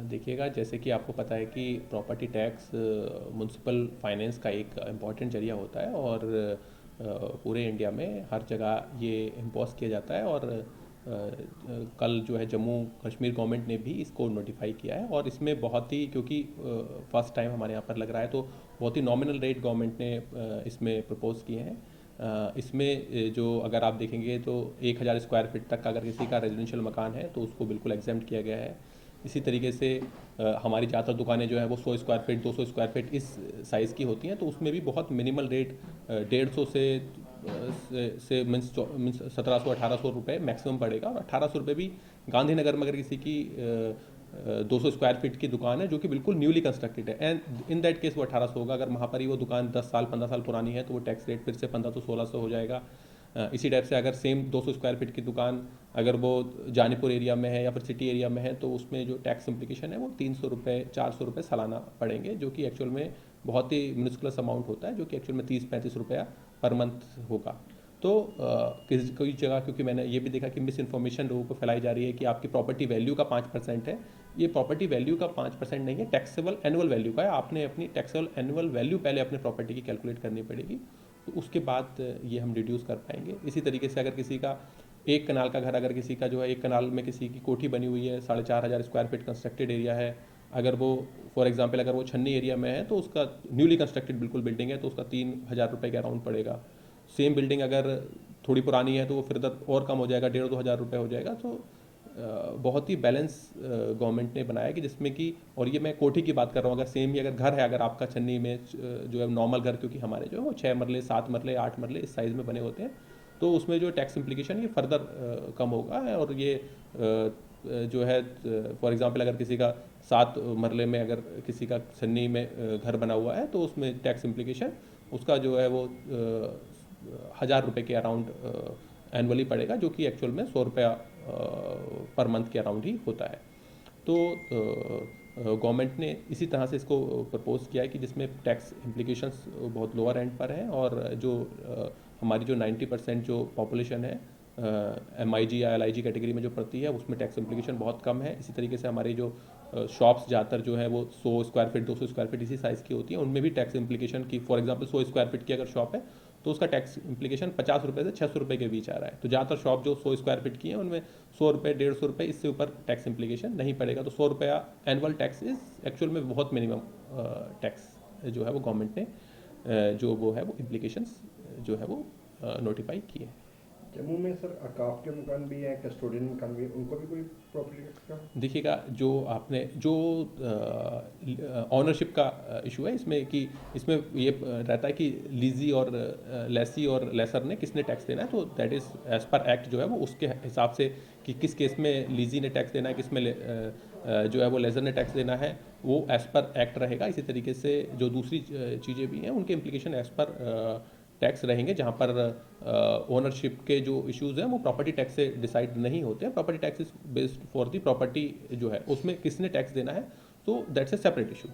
देखिएगा, जैसे कि आपको पता है कि प्रॉपर्टी टैक्स म्युनिसिपल फाइनेंस का एक इम्पॉर्टेंट जरिया होता है और पूरे इंडिया में हर जगह ये इम्पोज किया जाता है। और कल जो है जम्मू कश्मीर गवर्नमेंट ने भी इसको नोटिफाई किया है और इसमें बहुत ही, क्योंकि फर्स्ट टाइम हमारे यहाँ पर लग रहा है, तो बहुत ही नॉमिनल रेट गवर्नमेंट ने इसमें प्रपोज किए हैं। इसमें जो अगर आप देखेंगे तो 1,000 स्क्वायर फीट तक का अगर किसी का रेजिडेंशियल मकान है तो उसको बिल्कुल एग्जेम्प्ट किया गया है। इसी तरीके से हमारी ज़्यादातर दुकानें जो है वो 100 स्क्वायर फीट 200 स्क्वायर फीट इस साइज़ की होती हैं, तो उसमें भी बहुत मिनिमल रेट 150 से मीन्स 1700-1800 रुपये मैक्सिमम पड़ेगा। और 1800 रुपये भी गांधीनगर में अगर किसी की 200 स्क्वायर फीट की दुकान है जो कि बिल्कुल न्यूली कंस्ट्रक्टेड है, एंड इन दैट केस वो 1800 होगा। अगर वहाँ पर ही वो दुकान 10 साल 15 साल पुरानी है तो वो टैक्स रेट फिर से 1500 तो 1600 हो जाएगा। इसी टाइप से अगर सेम 200 स्क्वायर फीट की दुकान अगर वो जानीपुर एरिया में है या फिर सिटी एरिया में है तो उसमें जो टैक्स इम्प्लीकेशन है वो 300 रुपये 400 रुपये सालाना पड़ेंगे, जो कि एक्चुअल में बहुत ही मिनिस्कुलस अमाउंट होता है, जो कि एक्चुअल में 30-35 रुपया पर मंथ होगा। तो किसी कोई जगह, क्योंकि मैंने ये भी देखा कि मिस इन्फॉर्मेशन लोगों को फैलाई जा रही है कि आपकी प्रॉपर्टी वैल्यू का 5% है। ये प्रॉपर्टी वैल्यू का 5% नहीं है, टैक्सेबल एनुअल वैल्यू का है। आपने अपनी टैक्सेबल एनुअल वैल्यू पहले अपने प्रॉपर्टी की कैलकुलेट करनी पड़ेगी, तो उसके बाद ये हम डिड्यूस कर पाएंगे। इसी तरीके से अगर किसी का 1 कनाल का घर, अगर किसी का जो है 1 कनाल में किसी की कोठी बनी हुई है, 4,500 स्क्वायर फीट कंस्ट्रक्टेड एरिया है, अगर वो फॉर एग्जांपल अगर वो छन्नी एरिया में है तो उसका न्यूली कंस्ट्रक्टेड बिल्कुल बिल्डिंग है तो उसका 3,000 रुपये के अराउंड पड़ेगा। सेम बिल्डिंग अगर थोड़ी पुरानी है तो वो फिर और कम हो जाएगा, 1,500-2,000 रुपये हो जाएगा। तो बहुत ही बैलेंस गवर्नमेंट ने बनाया कि जिसमें कि, और ये मैं कोठी की बात कर रहा हूँ, अगर सेम ही अगर घर है अगर आपका छन्नी में जो है नॉर्मल घर, क्योंकि हमारे जो है वो 6 मरले 7 मरले 8 मरले इस साइज़ में बने होते हैं, तो उसमें जो टैक्स इम्प्लीकेशन ये फर्दर कम होगा। और ये जो है फॉर एग्जांपल अगर किसी का 7 मरले में अगर किसी का छन्नी में घर बना हुआ है तो उसमें टैक्स इम्प्लीकेशन उसका जो है वो 1,000 रुपये के अराउंड एनुअली पड़ेगा, जो कि एक्चुअल में 100 रुपया पर मंथ के अराउंड ही होता है। तो गवर्नमेंट ने इसी तरह से इसको प्रपोज किया है कि जिसमें टैक्स इम्प्लीकेशंस बहुत लोअर एंड पर हैं, और जो हमारी जो 90% जो पॉपुलेशन है MIG या LIG कैटेगरी में जो पड़ती है उसमें टैक्स इम्प्लीकेशन बहुत कम है। इसी तरीके से हमारी जो शॉप्स ज़्यादातर जो है वो 100 स्क्वायर फीट 200 स्क्वायर फीट इसी साइज़ की होती हैं, उनमें भी टैक्स इम्प्लीकेशन की, फॉर एग्जांपल 100 स्क्वायर फीट की अगर शॉप है तो उसका टैक्स इम्प्लीकेशन 50 रुपये से 600 रुपये के बीच आ रहा है। तो ज़्यादातर शॉप जो 100 स्क्वायर फीट की है उनमें 100 रुपये 150 रुपये इससे ऊपर टैक्स इम्प्लीकेशन नहीं पड़ेगा। तो 100 रुपया एनुअल टैक्स इज एक्चुअल में बहुत मिनिमम टैक्स जो है वो गवर्नमेंट ने जो वो है वो इम्प्लीकेशंस जो है वो नोटिफाई किए। जम्मू में सर अकाफ के मकान भी हैं, कस्टोडियन मकान भी है, उनको भी कोई प्रॉपर्टी टैक्स का? देखिएगा, जो आपने जो ऑनरशिप का इशू है इसमें, कि इसमें ये रहता है कि लीजी और लेसी और लेसर ने किसने टैक्स देना है, तो that is as per act जो है वो उसके हिसाब से कि किस केस में लीजी ने टैक्स देना है, किस में जो है वो लेजर ने टैक्स देना है, वो एज पर एक्ट रहेगा। इसी तरीके से जो दूसरी चीज़ें भी हैं उनके इम्प्लीकेशन एज पर टैक्स रहेंगे, जहाँ पर ओनरशिप के जो इश्यूज़ हैं वो प्रॉपर्टी टैक्स से डिसाइड नहीं होते हैं। Property tax is based for the property जो है उसमें किसने टैक्स देना है, तो दैट्स ए सेपरेट इशू।